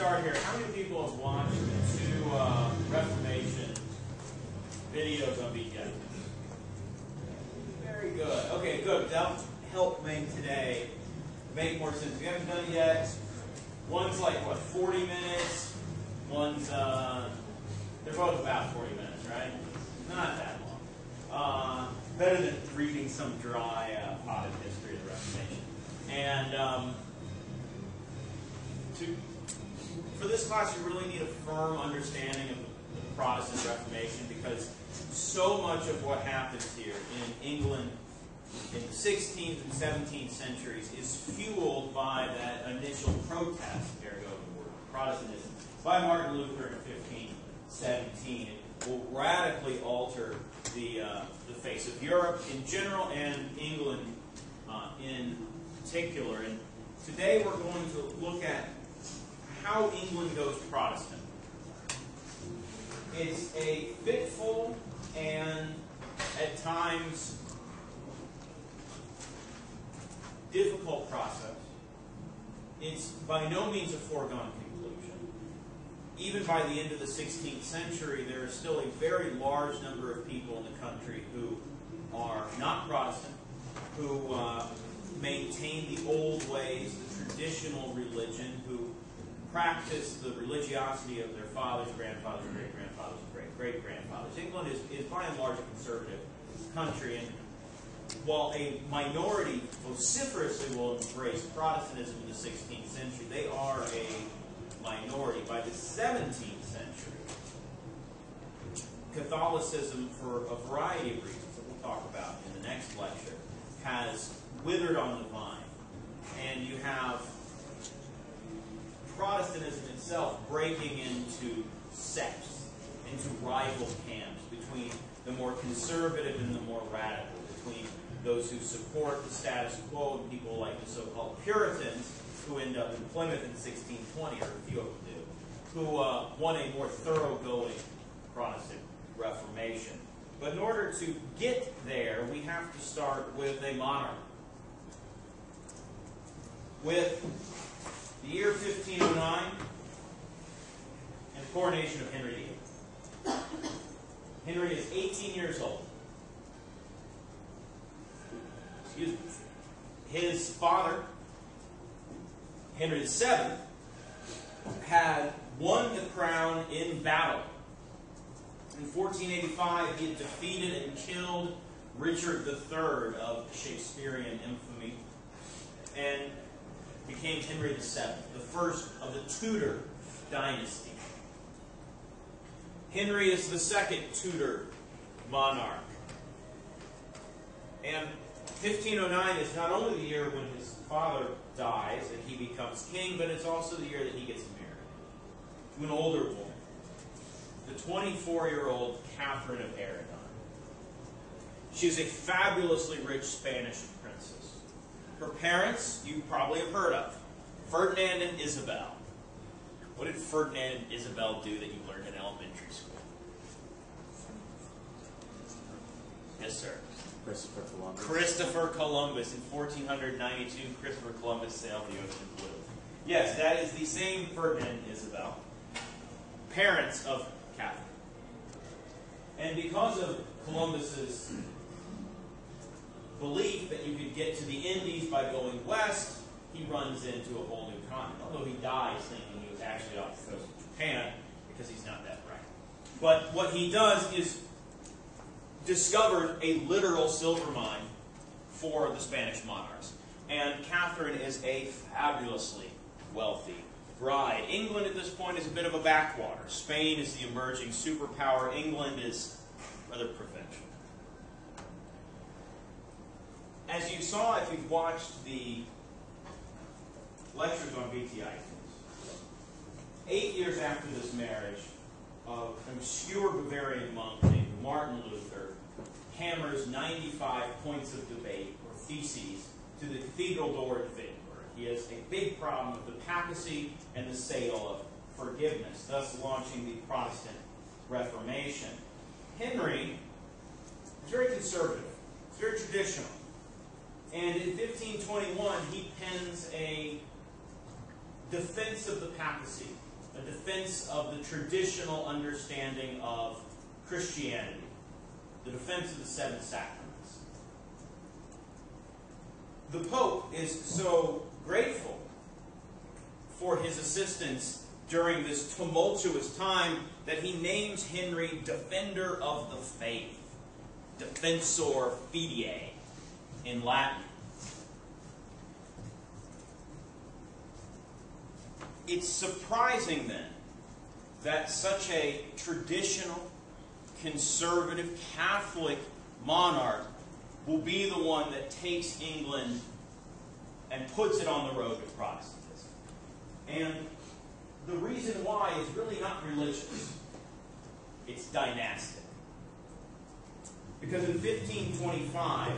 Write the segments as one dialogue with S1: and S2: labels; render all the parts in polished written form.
S1: start here. How many people have watched the two Reformation videos on BTI? Very good. Okay, good. That'll help make today make more sense. If you haven't done it yet, one's like, what, 40 minutes? One's, they're both about 40 minutes, right? Not that long. Better than reading some dry, potted history of the Reformation. And for this class, you really need a firm understanding of the Protestant Reformation, because so much of what happens here in England in the 16th and 17th centuries is fueled by that initial protest, there you go, the word, Protestantism, by Martin Luther in 1517. It will radically alter the face of Europe in general and England in particular. And today we're going to look at how England goes Protestant. It's a fitful and at times difficult process. It's by no means a foregone conclusion. Even by the end of the 16th century, there is still a very large number of people in the country who are not Protestant, who maintain the old ways, the traditional religion, who practice the religiosity of their fathers, grandfathers, great-grandfathers, and great-great-grandfathers. England is by and large a conservative country, and while a minority vociferously will embrace Protestantism in the 16th century, they are a minority. By the 17th century, Catholicism, for a variety of reasons that we'll talk about in the next lecture, has withered on the vine. And you have Protestantism itself breaking into sects, into rival camps between the more conservative and the more radical, between those who support the status quo and people like the so-called Puritans, who end up in Plymouth in 1620, or a few of them do, who won a more thoroughgoing Protestant Reformation. But in order to get there, we have to start with a monarch. With the year 1509 and the coronation of Henry VIII. Henry is 18 years old. Excuse me. His father, Henry VII, had won the crown in battle. In 1485, he had defeated and killed Richard III of Shakespearean infamy, and became Henry VII, the first of the Tudor dynasty. Henry is the second Tudor monarch. And 1509 is not only the year when his father dies and he becomes king, but it's also the year that he gets married to an older woman, the 24-year-old Catherine of Aragon. She's a fabulously rich Spanish princess. Her parents, you probably have heard of, Ferdinand and Isabel. What did Ferdinand and Isabel do that you learned in elementary school? Yes, sir.
S2: Christopher Columbus.
S1: Christopher Columbus. In 1492, Christopher Columbus sailed the ocean blue. Yes, that is the same Ferdinand and Isabel, parents of Catherine. And because of Columbus's belief that you could get to the Indies by going west, he runs into a whole new continent. Although he dies thinking he was actually off the coast of Japan, because he's not that bright. But what he does is discovered a literal silver mine for the Spanish monarchs. And Catherine is a fabulously wealthy bride. England at this point is a bit of a backwater. Spain is the emerging superpower. England is rather provincial. As you saw if you've watched the lectures on BTI, 8 years after this marriage, an obscure Bavarian monk named Martin Luther hammers 95 points of debate, or theses, to the cathedral door at Wittenberg. He has a big problem with the papacy and the sale of forgiveness, thus launching the Protestant Reformation. Henry is very conservative. It's very traditional. And in 1521, he pens a defense of the papacy a defense of the traditional understanding of Christianity, the defense of the seven sacraments. The Pope is so grateful for his assistance during this tumultuous time that he names Henry Defender of the Faith, Defensor Fidei in Latin. It's surprising then that such a traditional, conservative, Catholic monarch will be the one that takes England and puts it on the road to Protestantism. And the reason why is really not religious. It's dynastic. Because in 1525,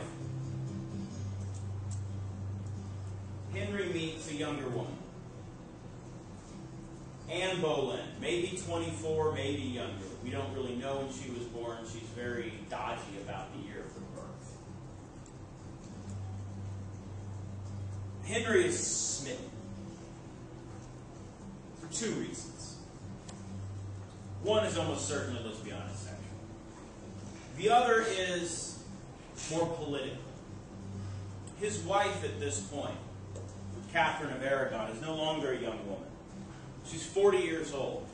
S1: Henry meets a younger woman, Anne Boleyn, maybe 24, maybe younger. We don't really know when she was born. She's very dodgy about the year of her birth. Henry is smitten for two reasons. One is almost certainly, let's be honest, sexual. The other is more political. His wife at this point, Catherine of Aragon, is no longer a young woman. She's 40 years old.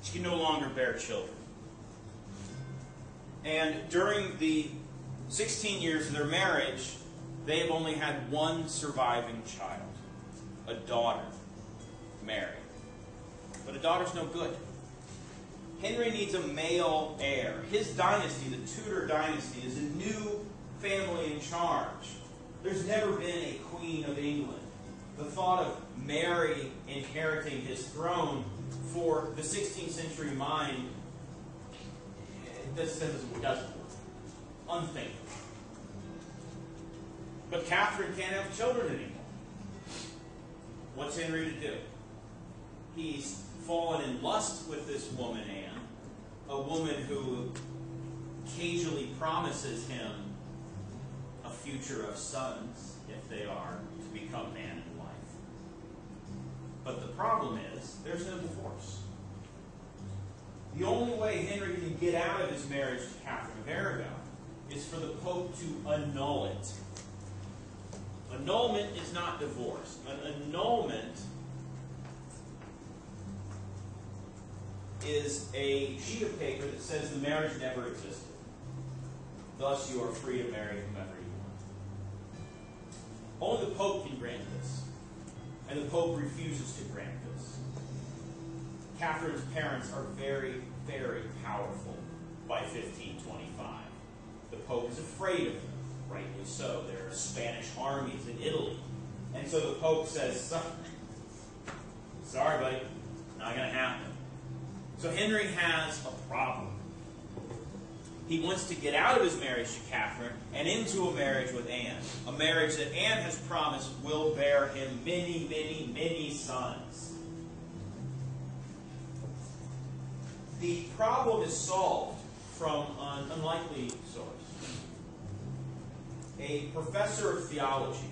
S1: She can no longer bear children. And during the 16 years of their marriage, they have only had one surviving child, a daughter, Mary. But a daughter's no good. Henry needs a male heir. His dynasty, the Tudor dynasty, is a new family in charge. There's never been a Queen of England. The thought of Mary inheriting his throne for the 16th century mind, this doesn't work. Unthinkable. But Catherine can't have children anymore. What's Henry to do? He's fallen in lust with this woman, Anne, a woman who occasionally promises him a future of sons, if they are to become man and wife. But the problem is, there's no divorce. The only way Henry can get out of his marriage to Catherine of Aragon is for the Pope to annul it. Annulment is not divorce. An annulment is a sheet of paper that says the marriage never existed. Thus, you are free to marry whomever you want. Only the Pope can grant this. And the Pope refuses to grant this. Catherine's parents are very, very powerful by 1525. The Pope is afraid of them, rightly so. There are Spanish armies in Italy. And so the Pope says, sorry, buddy, not going to happen. So Henry has a problem. He wants to get out of his marriage to Catherine and into a marriage with Anne. A marriage that Anne has promised will bear him many, many, many sons. The problem is solved from an unlikely source. A professor of theology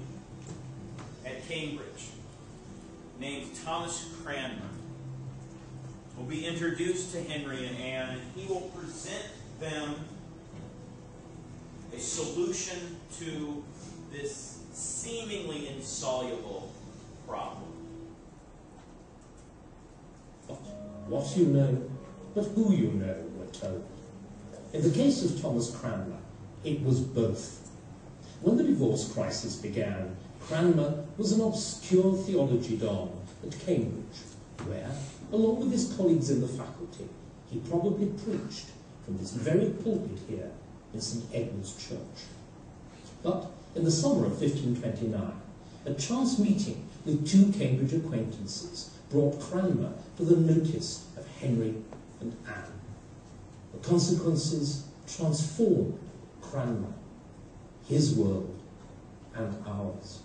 S1: at Cambridge named Thomas Cranmer will be introduced to Henry and Anne, and he will present them a solution to this seemingly insoluble problem.
S2: What you know, but who you know, we're told. In the case of Thomas Cranmer, it was both. When the divorce crisis began, Cranmer was an obscure theology don at Cambridge, where, along with his colleagues in the faculty, he probably preached from this very pulpit here in St. Edmund's Church. But in the summer of 1529, a chance meeting with two Cambridge acquaintances brought Cranmer to the notice of Henry and Anne. The consequences transformed Cranmer, his world and ours.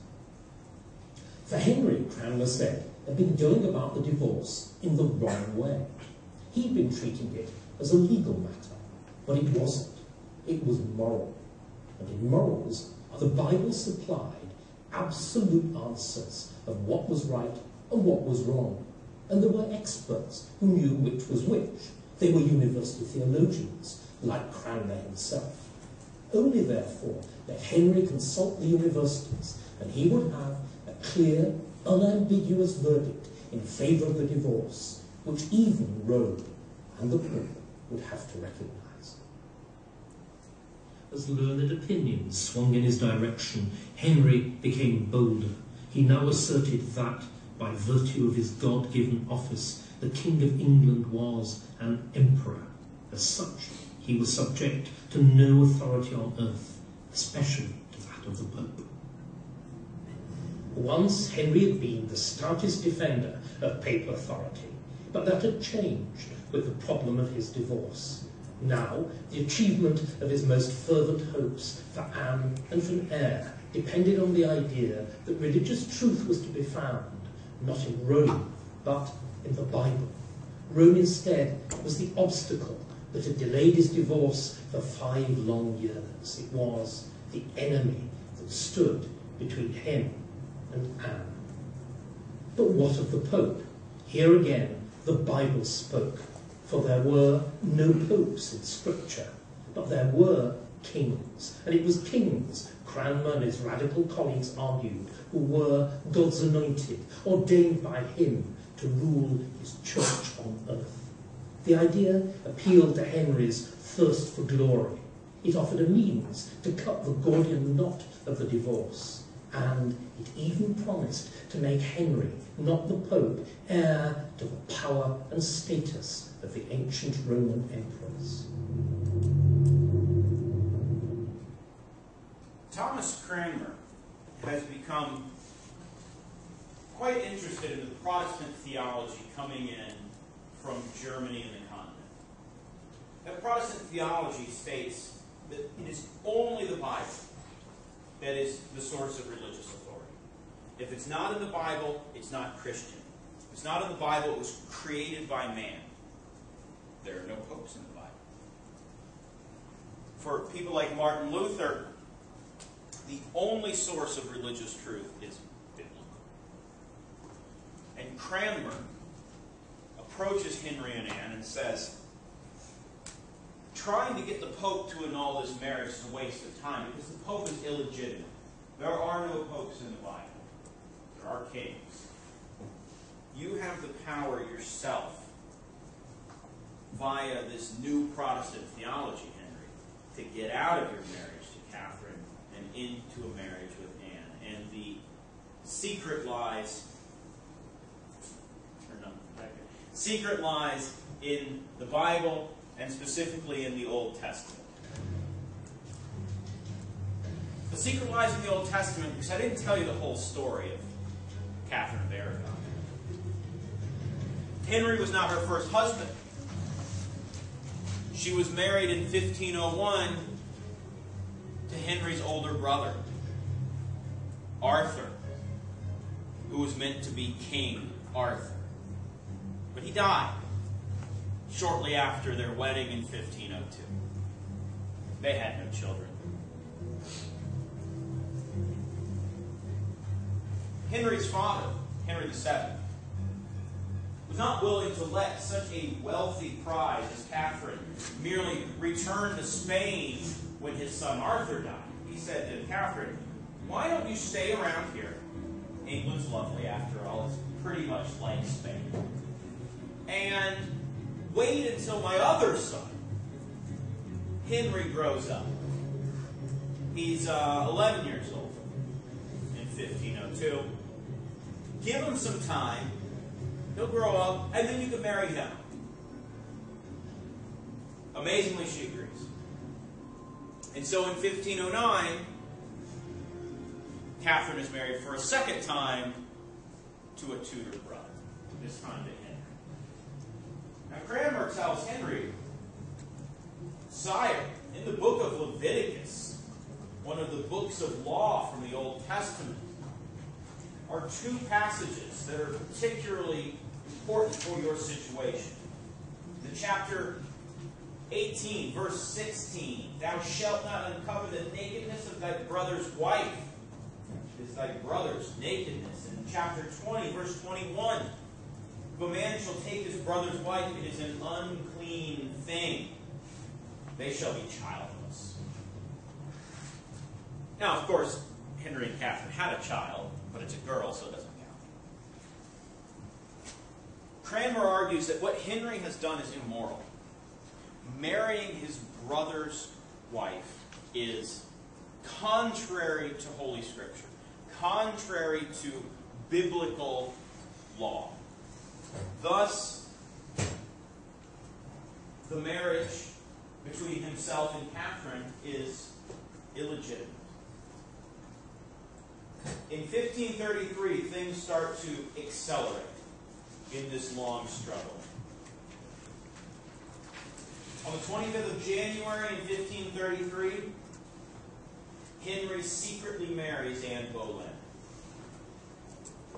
S2: For Henry, Cranmer said, had been going about the divorce in the wrong way. He'd been treating it as a legal matter, but it wasn't. It was moral. And in morals, the Bible supplied absolute answers of what was right and what was wrong. and there were experts who knew which was which. They were university theologians, like Cranmer himself. Only therefore let Henry consult the universities, and he would have a clear, unambiguous verdict in favour of the divorce, which even Rome and the Pope would have to recognise. As learned opinions swung in his direction, Henry became bolder. He now asserted that, by virtue of his God-given office, the King of England was an emperor. As such, he was subject to no authority on earth, especially to that of the Pope. Once Henry had been the stoutest defender of papal authority, but that had changed with the problem of his divorce. Now, the achievement of his most fervent hopes for Anne and for an heir depended on the idea that religious truth was to be found, not in Rome, but in the Bible. Rome instead was the obstacle that had delayed his divorce for 5 long years. It was the enemy that stood between him and Anne. But what of the Pope? Here again, the Bible spoke, for there were no popes in Scripture, but there were kings, and it was kings, Cranmer and his radical colleagues argued, who were God's anointed, ordained by him to rule his church on earth. The idea appealed to Henry's thirst for glory. It offered a means to cut the Gordian knot of the divorce, and it even promised to make Henry, not the Pope, heir to the power and status of the ancient Roman emperors.
S1: Thomas Cranmer has become quite interested in the Protestant theology coming in from Germany and the continent. That Protestant theology states that it is only the Bible that is the source of religious authority. If it's not in the Bible, it's not Christian. If it's not in the Bible, it was created by man. There are no popes in the Bible. For people like Martin Luther, the only source of religious truth is biblical. And Cranmer approaches Henry and Anne and says, trying to get the Pope to annul this marriage is a waste of time because the Pope is illegitimate. There are no popes in the Bible. There are kings. You have the power yourself via this new Protestant theology, Henry, to get out of your marriage to Catherine and into a marriage with Anne. And the secret lies in the Bible, and specifically in the Old Testament. The secret lies in the Old Testament because I didn't tell you the whole story of Catherine of Aragon. Henry was not her first husband. She was married in 1501 to Henry's older brother, Arthur, who was meant to be King Arthur. But he died shortly after their wedding in 1502. They had no children. Henry's father, Henry VII, was not willing to let such a wealthy prize as Catherine merely return to Spain when his son Arthur died. He said to Catherine, why don't you stay around here? England's lovely after all. It's pretty much like Spain. And wait until my other son, Henry, grows up. He's 11 years old in 1502. Give him some time. He'll grow up, and then you can marry him. Amazingly, she agrees. And so in 1509, Catherine is married for a second time to a Tudor brother, this time to Henry. Now Cranmer tells Henry, sire, in the book of Leviticus, one of the books of law from the Old Testament, are 2 passages that are particularly important for your situation. The chapter 18, verse 16, thou shalt not uncover the nakedness of thy brother's wife. It is thy brother's nakedness. In chapter 20, verse 21, If a man shall take his brother's wife, it is an unclean thing. They shall be childless. Now, of course, Henry and Catherine had a child, but it's a girl, so it doesn't count. Cranmer argues that what Henry has done is immoral. Marrying his brother's wife is contrary to Holy Scripture, contrary to biblical law. Thus, the marriage between himself and Catherine is illegitimate. In 1533, things start to accelerate in this long struggle. On the 25th of January in 1533, Henry secretly marries Anne Boleyn.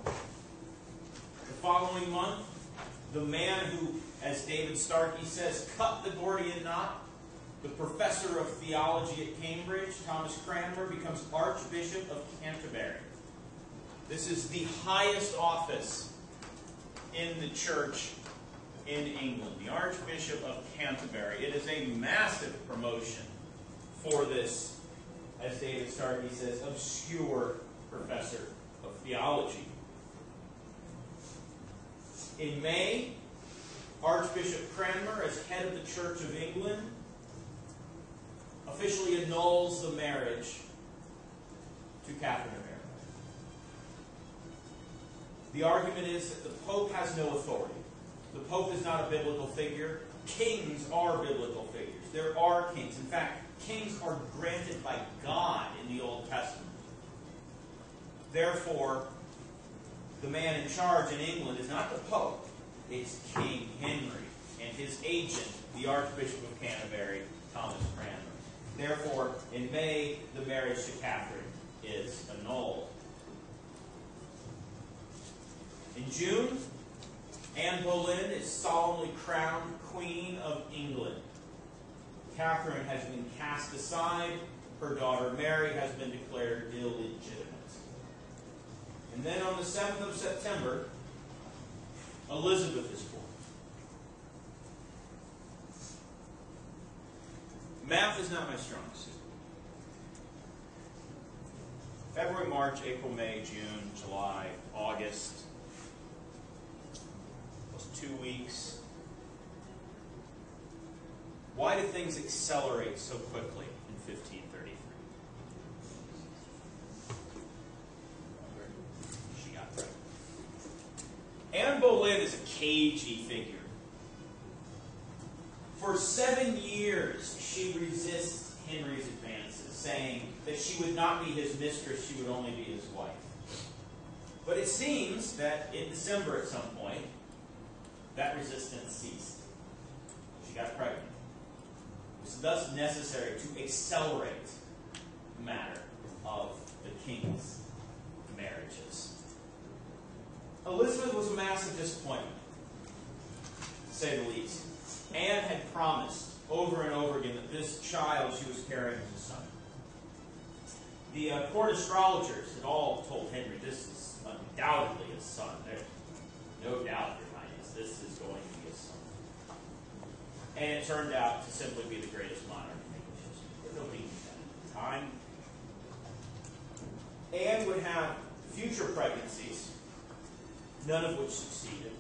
S1: The following month, the man who, as David Starkey says, cut the Gordian knot, the professor of theology at Cambridge, Thomas Cranmer, becomes Archbishop of Canterbury. This is the highest office in the church in England, the Archbishop of Canterbury. It is a massive promotion for this, as David Starkey says, obscure professor of theology. In May, Archbishop Cranmer, as head of the Church of England, officially annuls the marriage to Catherine of Aragon. The argument is that the Pope has no authority. The Pope is not a biblical figure. Kings are biblical figures. There are kings. In fact, kings are granted by God in the Old Testament. Therefore, the man in charge in England is not the Pope. It's King Henry and his agent, the Archbishop of Canterbury, Thomas Cranmer. Therefore, in May, the marriage to Catherine is annulled. In June, Anne Boleyn is solemnly crowned Queen of England. Catherine has been cast aside. Her daughter Mary has been declared illegitimate. And then on the 7th of September, Elizabeth is born. Math is not my strong suit. February, March, April, May, June, July, August. Those 2 weeks. Why do things accelerate so quickly in 1533? She got pregnant. Anne Boleyn is a cagey figure. For 7 years, she resists Henry's advances, saying that she would not be his mistress, she would only be his wife. But it seems that in December at some point, that resistance ceased. She got pregnant. It was thus necessary to accelerate the matter of the king's marriages. Elizabeth was a massive disappointment, to say the least. Anne had promised over and over again that this child she was carrying was a son. The court astrologers had all told Henry, this is undoubtedly his son. There's no doubt, Your Highness, this is going to be his son. And it turned out to simply be the greatest monarch in English history. But nobody knew that at the time. Anne would have future pregnancies, none of which succeeded.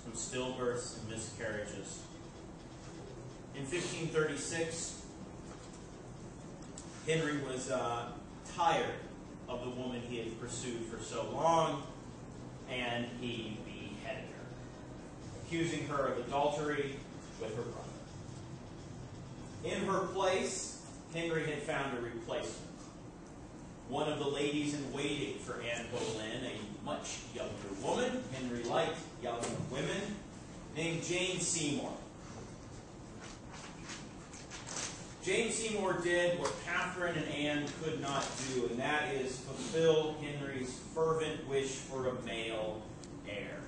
S1: Some stillbirths and miscarriages. In 1536, Henry was tired of the woman he had pursued for so long, and he beheaded her, accusing her of adultery with her brother. In her place, Henry had found a replacement. One of the ladies in waiting for Anne Boleyn, a much younger woman, Henry liked young women, named Jane Seymour. Jane Seymour did what Catherine and Anne could not do, and that is fulfill Henry's fervent wish for a male heir.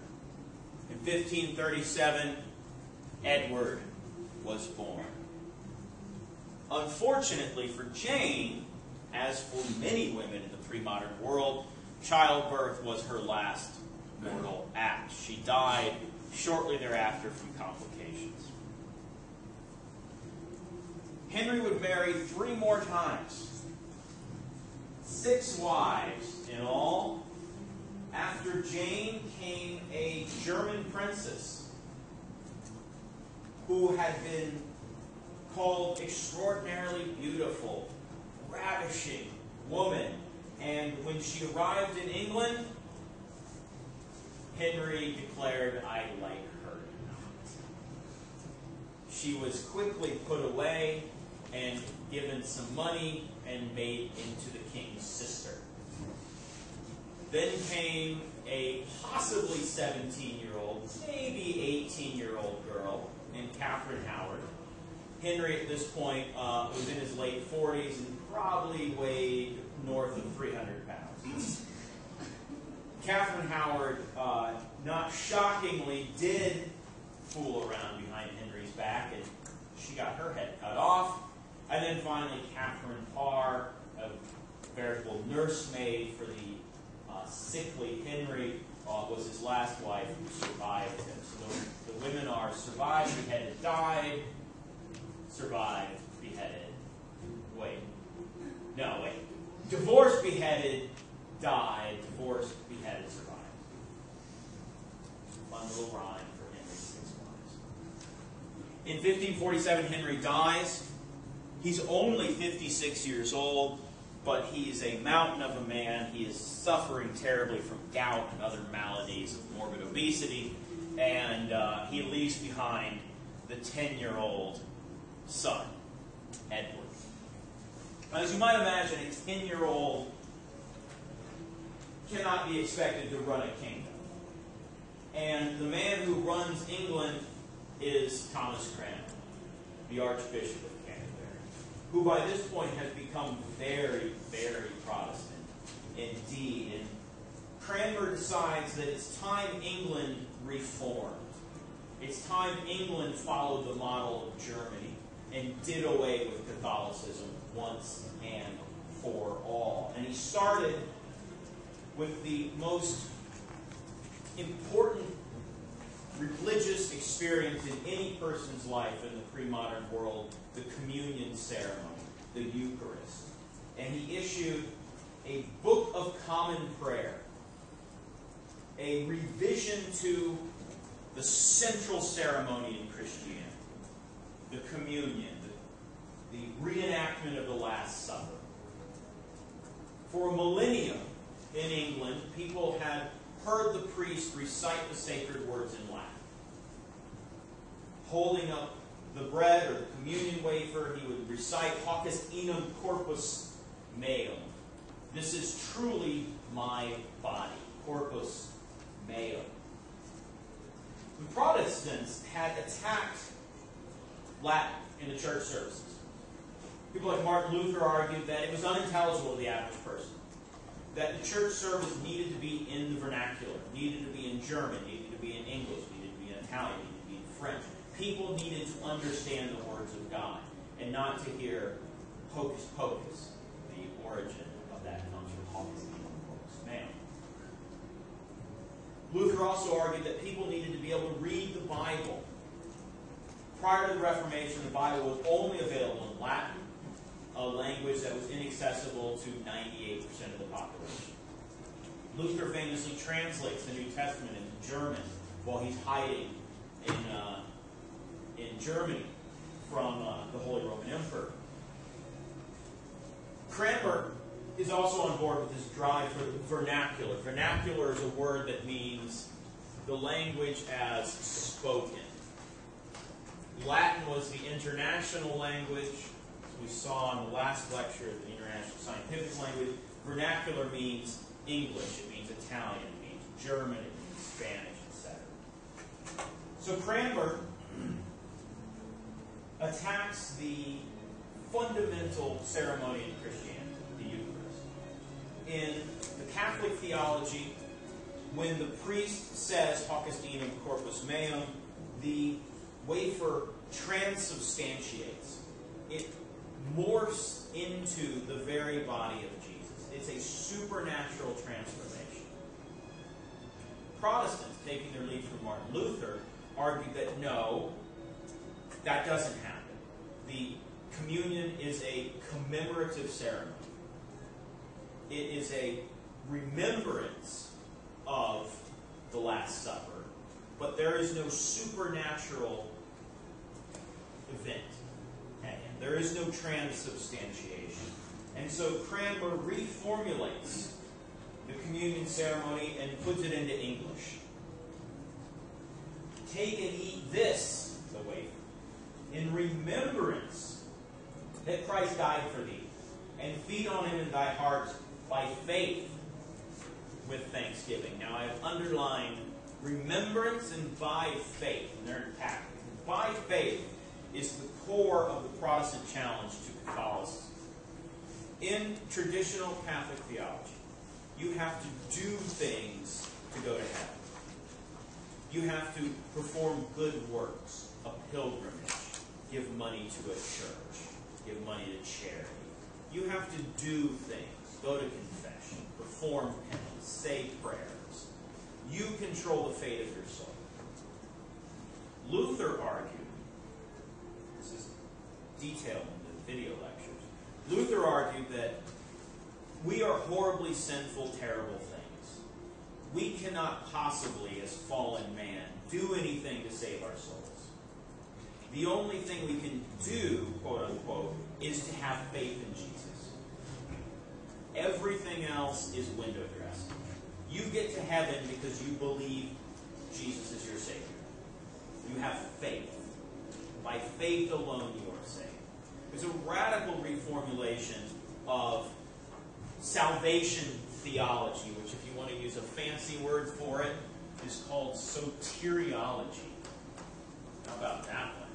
S1: In 1537, Edward was born. Unfortunately for Jane, as for many women in the pre-modern world, childbirth was her last mortal act. She died shortly thereafter from complications. Henry would marry 3 more times. 6 wives in all. After Jane came a German princess who had been called extraordinarily beautiful, ravishing woman. And when she arrived in England, Henry declared, "I like her not." She was quickly put away and given some money and made into the king's sister. Then came a possibly 17-year-old, maybe 18-year-old girl named Catherine Howard. Henry at this point was in his late 40s and probably weighed north of 300 pounds. Catherine Howard, not shockingly, did fool around behind Henry's back, and she got her head cut off. And then finally, Catherine Parr, a veritable nursemaid for the sickly Henry, was his last wife who survived him. So the women are survived, beheaded, died, survived, beheaded, divorced, beheaded, died, divorced, beheaded, survived. Fun little rhyme for Henry's 6 wives. In 1547, Henry dies. He's only 56 years old, but he is a mountain of a man. He is suffering terribly from gout and other maladies of morbid obesity, and he leaves behind the 10-year-old son, Edward. As you might imagine, a 10-year-old cannot be expected to run a kingdom. And the man who runs England is Thomas Cranmer, the Archbishop of Canterbury, who by this point has become very, very Protestant indeed. And Cranmer decides that it's time England reformed. It's time England followed the model of Germany and did away with Catholicism once and for all. And he started with the most important religious experience in any person's life in the pre-modern world, the communion ceremony, the Eucharist. And he issued a Book of Common Prayer, a revision to the central ceremony in Christianity, the communion, the reenactment of the Last Supper. For a millennium in England, people had heard the priest recite the sacred words in Latin. Holding up the bread or the communion wafer, he would recite Hoc est inum corpus meum. This is truly my body, corpus meum. The Protestants had attacked Latin in the church services. People like Martin Luther argued that it was unintelligible to the average person, that the church service needed to be in the vernacular, needed to be in German, needed to be in English, needed to be in Italian, needed to be in French. People needed to understand the words of God and not to hear hocus pocus. The origin of that comes from hoc est inum corpus meum. Luther also argued that people needed to be able to read the Bible. Prior to the Reformation, the Bible was only available in Latin, a language that was inaccessible to 98% of the population. Luther famously translates the New Testament into German while he's hiding in Germany from the Holy Roman Emperor. Cranmer is also on board with this drive for vernacular. Vernacular is a word that means the language as spoken. Latin was the international language, as we saw in the last lecture, the international scientific language. Vernacular means English, it means Italian, it means German, it means Spanish, etc. So Cranmer attacks the fundamental ceremony in Christianity, the Eucharist. In the Catholic theology, when the priest says Hoc est inum corpus meum, the wafer transubstantiates. It morphs into the very body of Jesus. It's a supernatural transformation. Protestants, taking their lead from Martin Luther, argued that no, that doesn't happen. The communion is a commemorative ceremony. It is a remembrance of the Last Supper, but there is no supernatural event at end. There is no transubstantiation. And so Cranmer reformulates the communion ceremony and puts it into English. Take and eat this, the wafer, in remembrance that Christ died for thee, and feed on him in thy heart by faith with thanksgiving. Now I have underlined remembrance and by faith, and they're intact. By faith is the core of the Protestant challenge to Catholicism. In traditional Catholic theology, you have to do things to go to heaven. You have to perform good works, a pilgrimage, give money to a church, give money to charity. You have to do things, go to confession, perform penance, say prayers. You control the fate of your soul. Luther argued, this is detailed in the video lectures, Luther argued that we are horribly sinful, terrible things. We cannot possibly, as fallen man, do anything to save our souls. The only thing we can do, quote unquote, is to have faith in Jesus. Everything else is window dressing. You get to heaven because you believe Jesus is your Savior. You have faith. By faith alone you are saved. It's a radical reformulation of salvation theology, which, if you want to use a fancy word for it, is called soteriology. How about that one?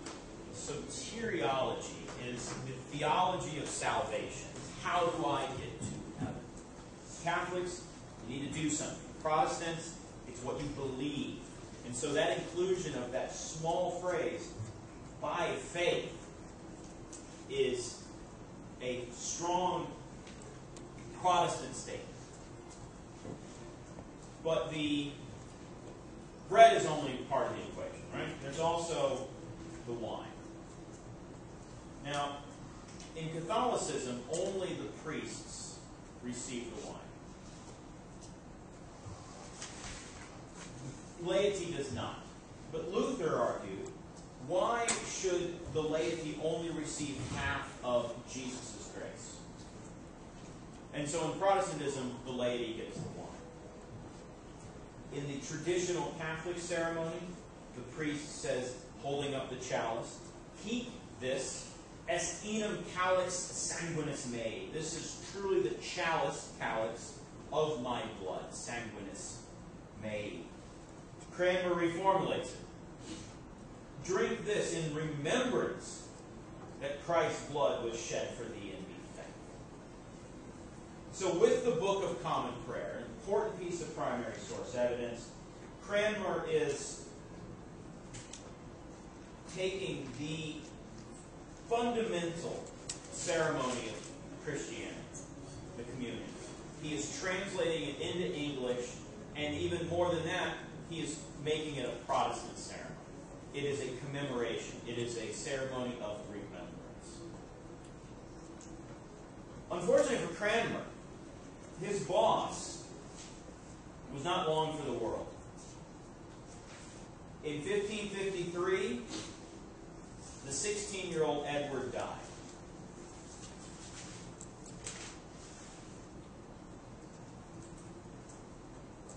S1: Soteriology is the theology of salvation. How do I get to heaven? Catholics, you need to do something. Protestants, it's what you believe. And so that inclusion of that small phrase, by faith, is a strong Protestant statement. But the bread is only part of the equation, right? There's also the wine. Now, in Catholicism, only the priests receive the wine. Laity does not. But Luther argued, why should the laity only receive half of Jesus' grace? And so in Protestantism, the laity gets the wine. In the traditional Catholic ceremony, the priest says, holding up the chalice, keep this est enim calix sanguinis mei. This is truly the chalice, calyx, of my blood, sanguinis mei. Cranmer reformulates it. Drink this in remembrance that Christ's blood was shed for thee, and be thankful. So with the Book of Common Prayer, an important piece of primary source evidence, Cranmer is taking the fundamental ceremony of Christianity, the communion. He is translating it into English, and even more than that, he is making it a Protestant ceremony. It is a commemoration. It is a ceremony of remembrance. Unfortunately for Cranmer, his boss was not long for the world. In 1553, the 16-year-old Edward died.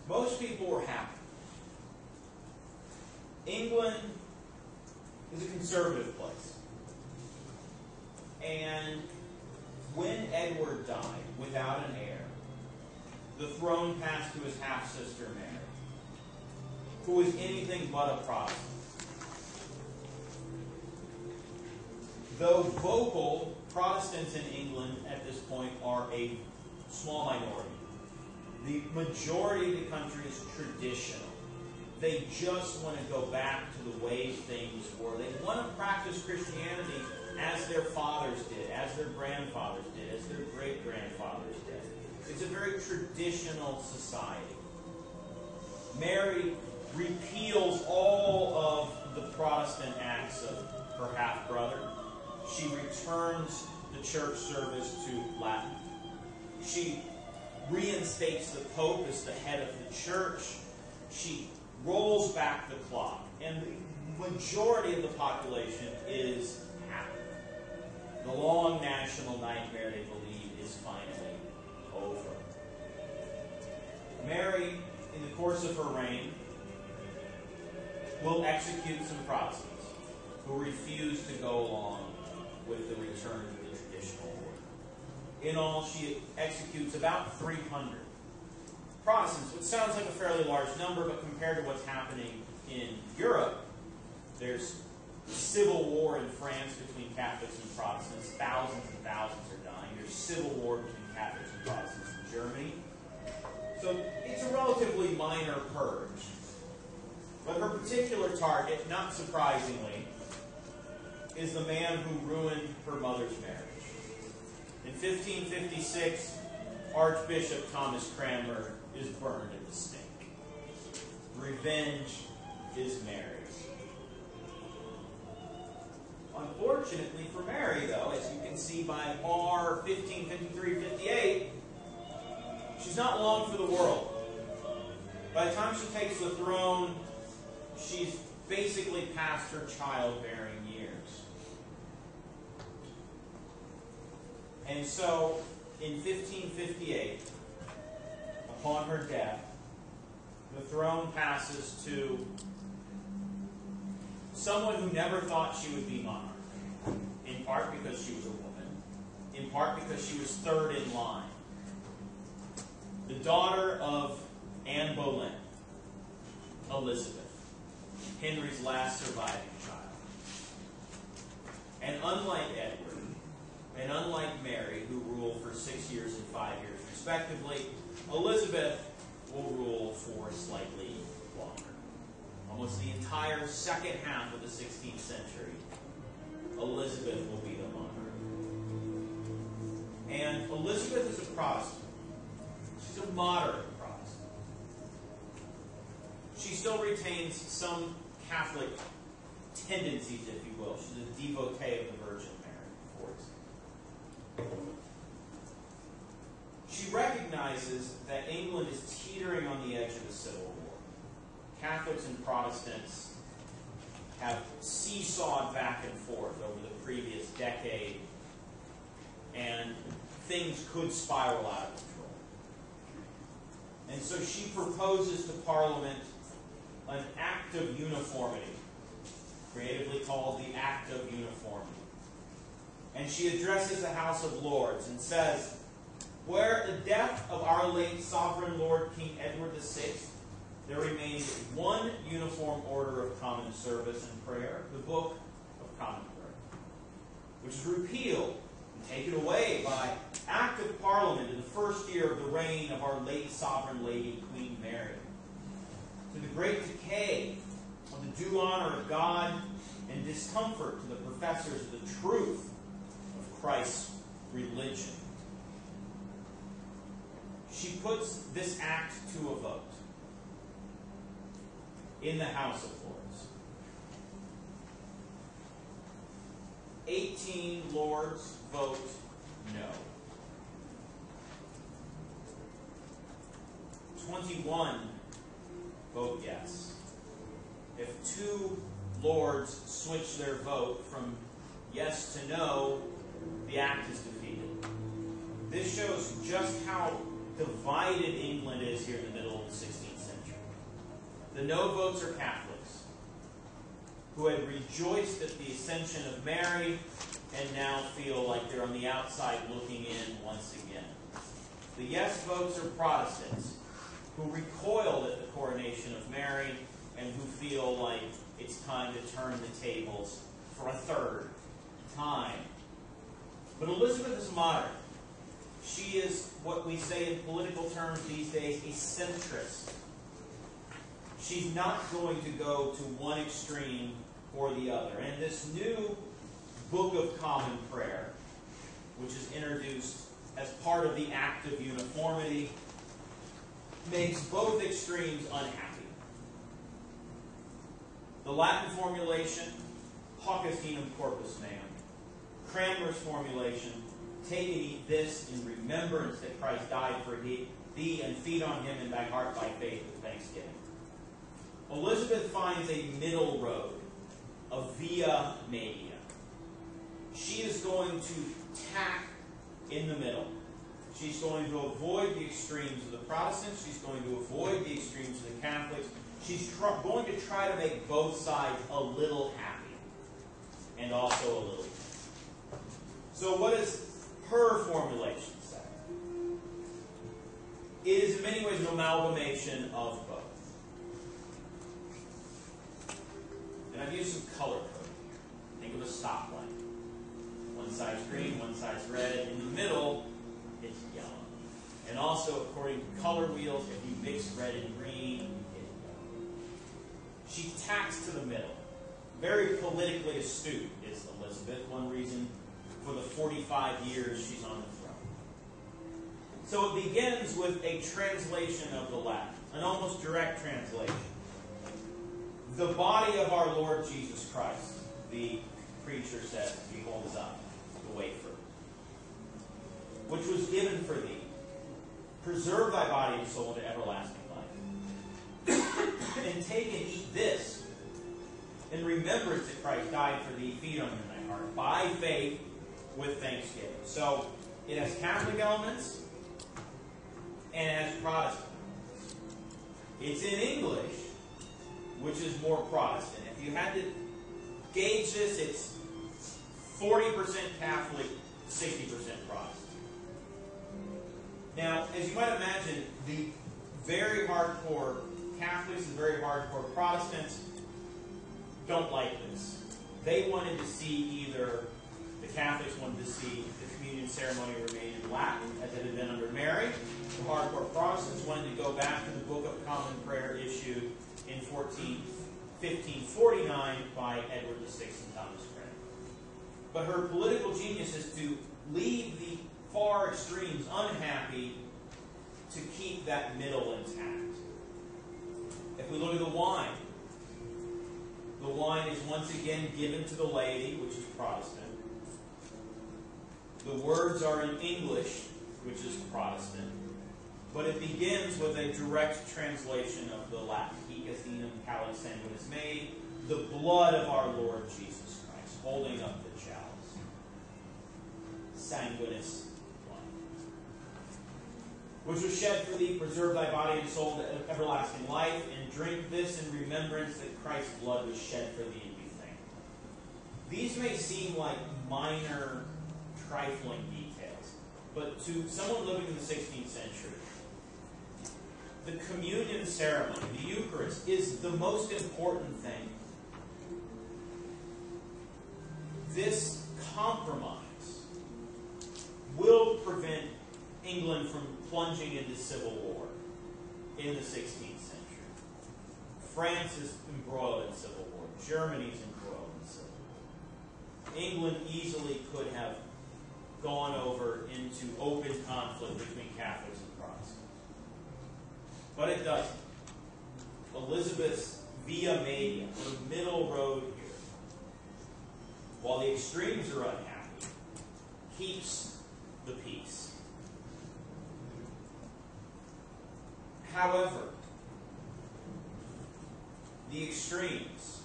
S1: Most people were happy. England is a conservative place. And when Edward died without an heir, the throne passed to his half-sister Mary, who was anything but a Protestant. Though vocal, Protestants in England at this point are a small minority. The majority of the country is traditional. They just want to go back to the way things were. They want to practice Christianity as their fathers did, as their grandfathers did, as their great-grandfathers did. It's a very traditional society. Mary repeals all of the Protestant acts of her half-brother. She returns the church service to Latin. She reinstates the Pope as the head of the church. She rolls back the clock. And the majority of the population is happy. The long national nightmare, they believe, is finally over. Mary, in the course of her reign, will execute some Protestants who refuse to go along with the return to the traditional order. In all, she executes about 300 Protestants, which sounds like a fairly large number, but compared to what's happening in Europe, there's civil war in France between Catholics and Protestants. Thousands and thousands are dying. There's civil war between Catholics and Protestants in Germany. So it's a relatively minor purge. But her particular target, not surprisingly, is the man who ruined her mother's marriage. In 1556, Archbishop Thomas Cranmer is burned at the stake. Revenge is Mary's. Unfortunately for Mary, though, as you can see by R 1553-58, she's not long for the world. By the time she takes the throne, she's basically past her childbearing years. And so, in 1558, upon her death, the throne passes to someone who never thought she would be monarch. In part because she was a woman. In part because she was third in line. The daughter of Anne Boleyn, Elizabeth, Henry's last surviving child. And unlike Edward, and unlike Mary, who ruled for 6 years and 5 years respectively, Elizabeth will rule for slightly longer. Almost the entire second half of the 16th century, Elizabeth will be the monarch. And Elizabeth is a Protestant. She's a moderate Protestant. She still retains some Catholic tendencies, if you will. She's a devotee of the Virgin Mary, for example. She recognizes that England is teetering on the edge of a civil war. Catholics and Protestants have seesawed back and forth over the previous decade, and things could spiral out of control. And so she proposes to Parliament an Act of Uniformity, creatively called the Act of Uniformity. And she addresses the House of Lords and says, "Where the death of our late sovereign Lord King Edward VI, there remains one uniform order of common service and prayer, the Book of Common Prayer, which is repealed and taken away by Act of Parliament in the first year of the reign of our late sovereign lady, Queen Mary, to the great decay of the due honor of God and discomfort to the professors of the truth of Christ's religion." She puts this act to a vote in the House of Lords. 18 lords vote no. 21 vote yes. If 2 lords switch their vote from yes to no, the act is defeated. This shows just how divided England is here in the middle of the 16th century. The no votes are Catholics who had rejoiced at the ascension of Mary and now feel like they're on the outside looking in once again. The yes votes are Protestants who recoiled at the coronation of Mary and who feel like it's time to turn the tables for a third time. But Elizabeth is moderate. She is what we say in political terms these days, a centrist. She's not going to go to one extreme or the other. And this new Book of Common Prayer, which is introduced as part of the Act of Uniformity, makes both extremes unhappy. The Latin formulation, Hoc est unum corpus meum. Cranmer's formulation, take and eat this in remembrance that Christ died for thee, and feed on him in thy heart by faith with thanksgiving. Elizabeth finds a middle road, a via media. She is going to tack in the middle. She's going to avoid the extremes of the Protestants. She's going to avoid the extremes of the Catholics. She's going to try to make both sides a little happy and also a little sad. So what does her formulation say? It is in many ways an amalgamation of both. And I've used some color coding here. Think of a stoplight. One side's green, one side's red. In the middle, it's yellow. And also, according to color wheels, if you mix red and green, you get yellow. She tacks to the middle. Very politically astute is Elizabeth. One reason for the 45 years she's on the throne. So it begins with a translation of the Latin, an almost direct translation. The body of our Lord Jesus Christ, the preacher says, he holds up the wafer, which was given for thee. Preserve thy body and soul to everlasting life. And take and eat this in remembrance that Christ died for thee. Feed on him in thy heart by faith with thanksgiving. So it has Catholic elements and it has Protestant elements. It's in English, which is more Protestant. If you had to gauge this, it's 40% Catholic, 60% Protestant. Now, as you might imagine, the very hardcore Catholics and very hardcore Protestants don't like this. They wanted to see either, the Catholics wanted to see the communion ceremony remain in Latin, as it had been under Mary. The hardcore Protestants wanted to go back to the Book of Common Prayer issued in 1549 by Edward VI and Thomas Cranmer. But her political genius is to leave the far extremes unhappy to keep that middle intact. If we look at the wine is once again given to the laity, which is Protestant. The words are in English, which is Protestant. But it begins with a direct translation of the Latin. Hic est unum calix sanguinis mei, the blood of our Lord Jesus Christ, holding up the chalice. Sanguinis blood. Which was shed for thee, preserve thy body and soul to everlasting life, and drink this in remembrance that Christ's blood was shed for thee, and be thankful. These may seem like minor, trifling details, but to someone living in the 16th century, the communion ceremony, the Eucharist, is the most important thing. This compromise will prevent England from plunging into civil war in the 16th century. France is embroiled in civil war. Germany is embroiled in civil war. England easily could have gone over into open conflict between Catholics and Protestants. But it doesn't. Elizabeth's via media, the middle road here, while the extremes are unhappy, keeps the peace. However, the extremes,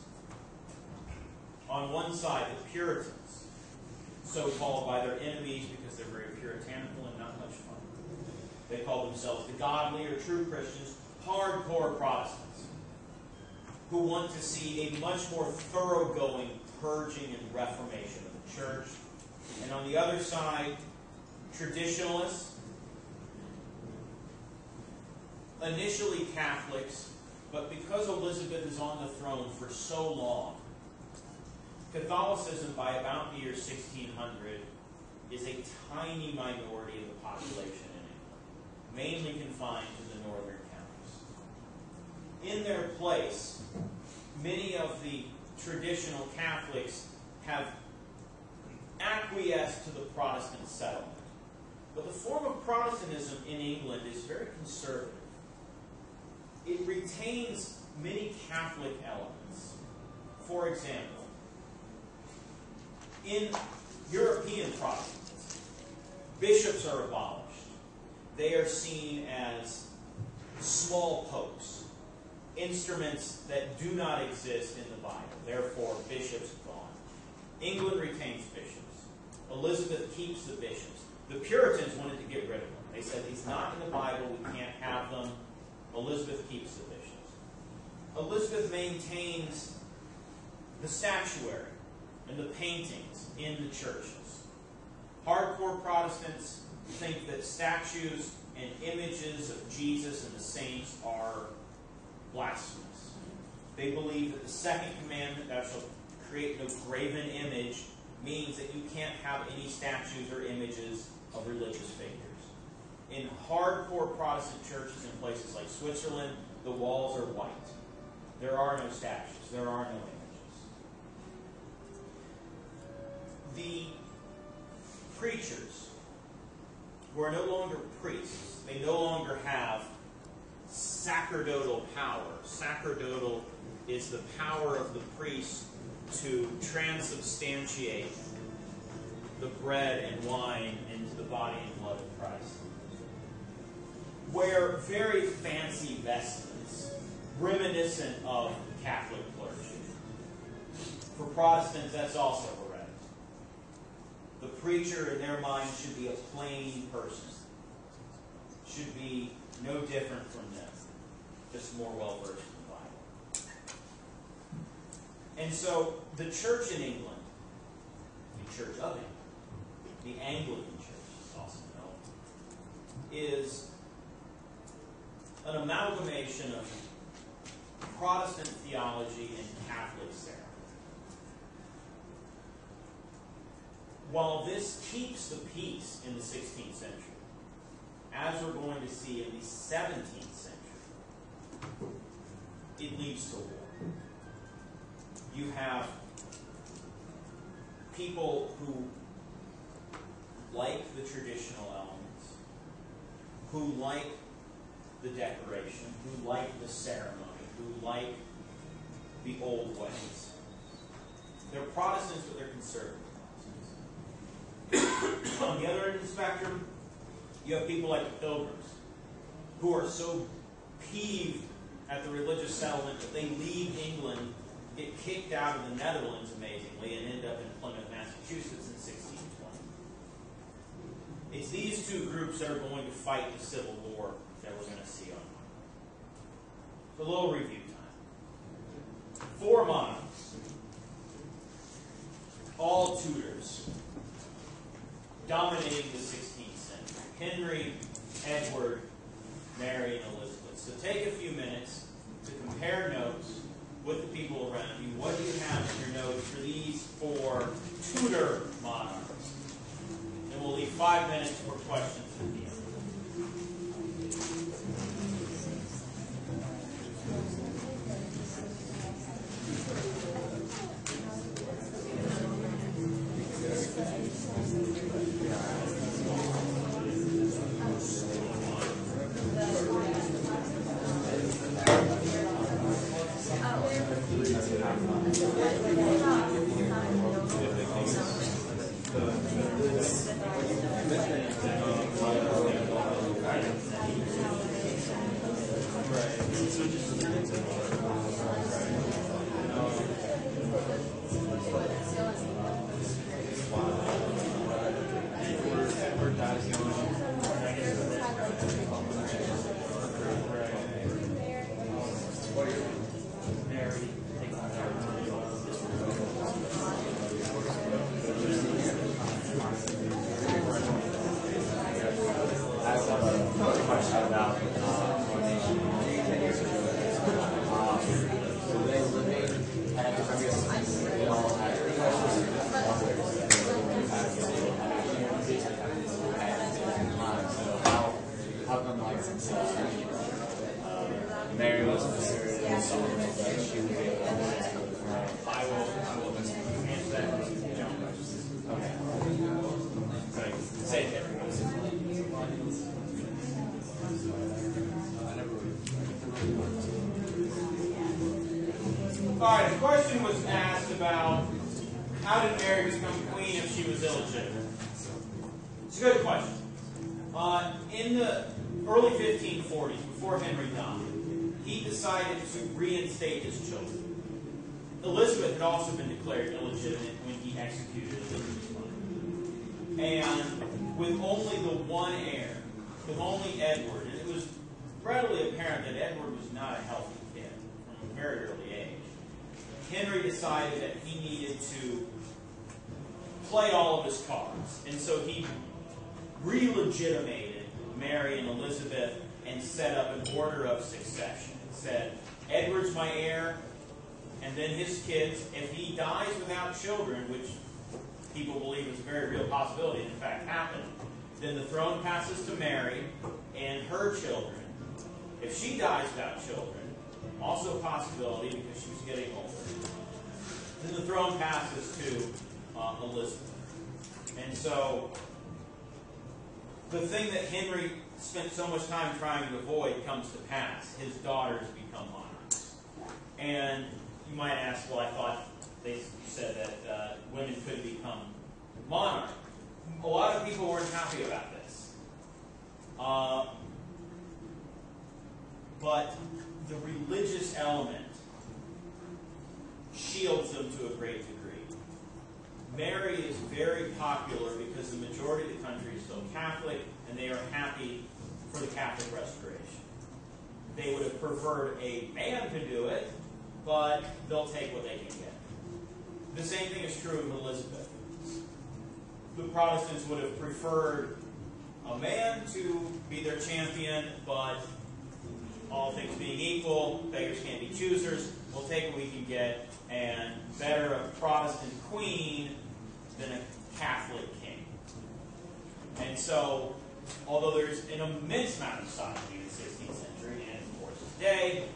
S1: on one side, the Puritans, so called by their enemies because they're very puritanical and not much fun. They call themselves the godly or true Christians, hardcore Protestants, who want to see a much more thoroughgoing purging and reformation of the church. And on the other side, traditionalists, initially Catholics, but because Elizabeth is on the throne for so long, Catholicism by about the year 1600 is a tiny minority of the population in England, mainly confined to the northern counties. In their place, many of the traditional Catholics have acquiesced to the Protestant settlement. But the form of Protestantism in England is very conservative. It retains many Catholic elements, For example, in European Protestantism, bishops are abolished. They are seen as small popes, instruments that do not exist in the Bible. Therefore, bishops gone. England retains bishops. Elizabeth keeps the bishops. The Puritans wanted to get rid of them. They said, he's not in the Bible, we can't have them. Elizabeth keeps the bishops. Elizabeth maintains the statuary and the paintings in the churches. Hardcore Protestants think that statues and images of Jesus and the saints are blasphemous. They believe that the second commandment, thou shalt create no graven image, means that you can't have any statues or images of religious figures. In hardcore Protestant churches in places like Switzerland, the walls are white. There are no statues. There are no images. The preachers, who are no longer priests, they no longer have sacerdotal power. Sacerdotal is the power of the priest to transubstantiate the bread and wine into the body and blood of Christ. Wear very fancy vestments, reminiscent of Catholic clergy. For Protestants, that's also heretical. The preacher, in their mind, should be a plain person. Should be no different from them, just more well-versed in the Bible. And so, the church in England, the Church of England, the Anglican Church, is also known, is an amalgamation of Protestant theology and Catholic ceremony. While this keeps the peace in the 16th century, as we're going to see in the 17th century, it leads to war. You have people who like the traditional elements, who like the decoration, who like the ceremony, who like the old ways. They're Protestants, but they're conservative Protestants. On the other end of the spectrum, you have people like the Pilgrims, who are so peeved at the religious settlement that they leave England, get kicked out of the Netherlands, amazingly, and end up in Plymouth, Massachusetts in 1620. It's these two groups that are going to fight the Civil War that we're going to see on. So a little review time. 4 monarchs, all Tudors, dominating the 16th century. Henry, Edward, Mary, and Elizabeth. So take a few minutes to compare notes with the people around you. What do you have in your notes for these 4 Tudor monarchs? And we'll leave 5 minutes for questions at the end.
S3: Mary was considered so that she would be able to
S1: I will answer that.
S3: okay.
S1: Right. Say it, everyone. Alright, a question was asked about how did Mary become queen if she was illegitimate? It's a good question. In the early 1540s, before Henry died, he decided to reinstate his children. Elizabeth had also been declared illegitimate when he executed Elizabeth's mother. And with only the one heir, with only Edward, and it was readily apparent that Edward was not a healthy kid from a very early age, Henry decided that he needed to play all of his cards. And so he re-legitimated Mary and Elizabeth and set up an order of succession. It said, Edward's my heir, and then his kids. If he dies without children, which people believe is a very real possibility, and in fact happened, then the throne passes to Mary and her children. If she dies without children, also a possibility because she was getting older, then the throne passes to Elizabeth. And so the thing that Henry spent so much time trying to avoid comes to pass. His daughters become monarchs. And you might ask, well, I thought they said that women could become monarchs. A lot of people weren't happy about this. But the religious element shields them to a great degree. Mary is very popular because the majority of the country is still Catholic, and they are happy for the Catholic Restoration. They would have preferred a man to do it, but they'll take what they can get. The same thing is true of Elizabeth. The Protestants would have preferred a man to be their champion, but all things being equal, beggars can't be choosers. We'll take what we can get, and better a Protestant queen than a Catholic king. And so, although there's an immense amount of misogyny in the 16th century, and of course today,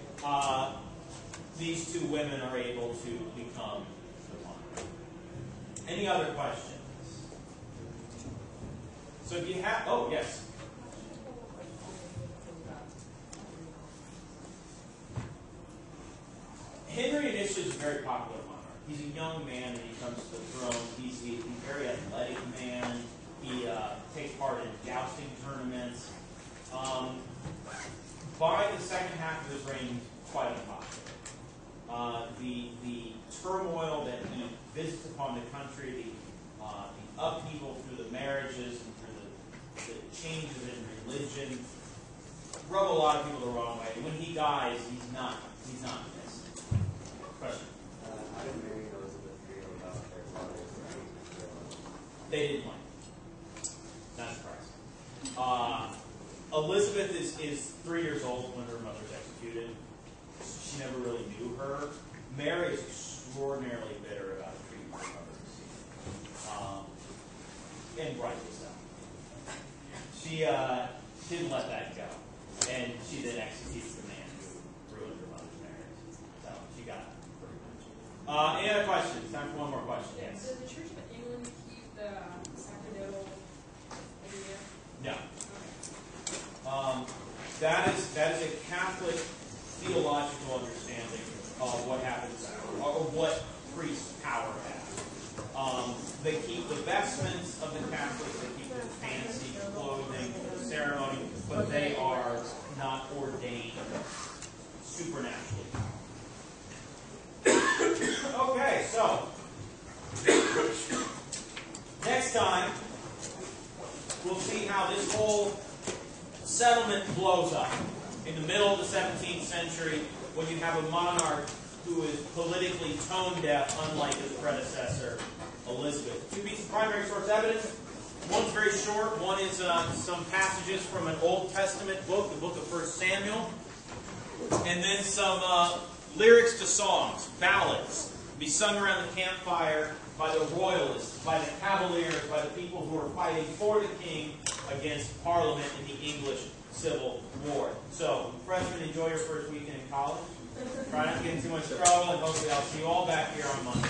S1: these two women are able to become the monarch. Any other questions? So if you have, oh yes. Henry initially is a very popular monarch. He's a young man when he comes to the throne. He's a very athletic man. He takes part in jousting tournaments. By the second half of his reign, quite unpopular. The turmoil that he visits upon the country, the upheaval through the marriages and through the changes in religion, rub a lot of people the wrong way. When he dies, he's not missed. Question?
S3: How did Mary and Elizabeth feel about their father's reign?
S1: They didn't like it. Not surprising. Elizabeth is 3 years old when her mother was executed. She never really knew her. Mary is extraordinarily bitter about the treatment her mother received. And rightly so. She didn't let that go. And she then executes the man who ruined her mother's marriage. So she got it pretty much. Any other questions? Time for one more question. Yes.
S4: Does the Church of England keep the sacerdotal idea?
S1: No.
S4: Okay.
S1: That is a Catholic theological understanding of what happens, or what priest's power has. They keep the vestments of the Catholics, they keep the fancy clothing for the ceremony, but they are not ordained supernaturally. Okay, so next time we'll see how this whole settlement blows up in the middle of the 17th century when you have a monarch who is politically tone deaf, unlike his predecessor, Elizabeth. Two pieces of primary source evidence. One's very short. One is some passages from an Old Testament book, the book of 1 Samuel. And then some lyrics to songs, ballads, to be sung around the campfire by the royalists, by the cavaliers, by the people who are fighting for the king against Parliament in the English Civil War. So, freshmen, enjoy your first weekend in college. Try not to get in too much trouble, and hopefully I'll see you all back here on Monday.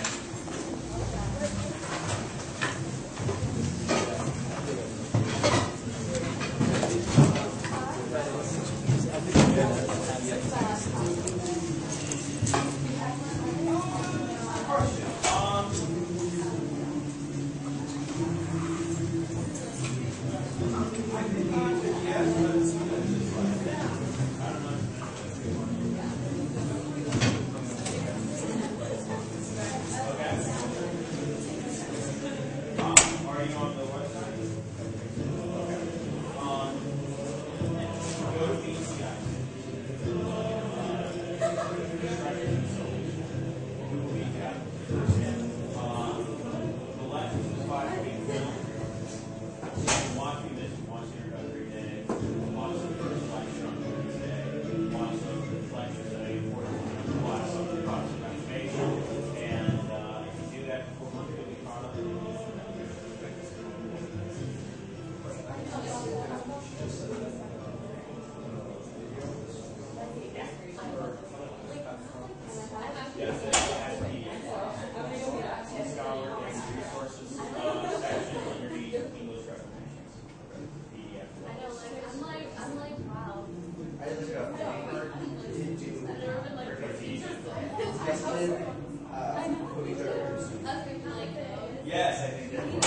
S1: Yes, I think that was.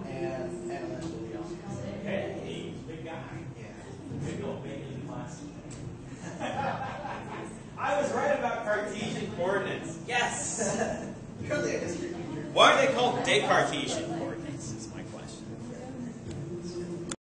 S5: And eventually on.
S1: Hey, big guy.
S5: Yeah.
S1: Big old bacon in class. I was right about Cartesian coordinates. Yes!
S5: Currently a history teacher.
S1: Why are they called Descartesian?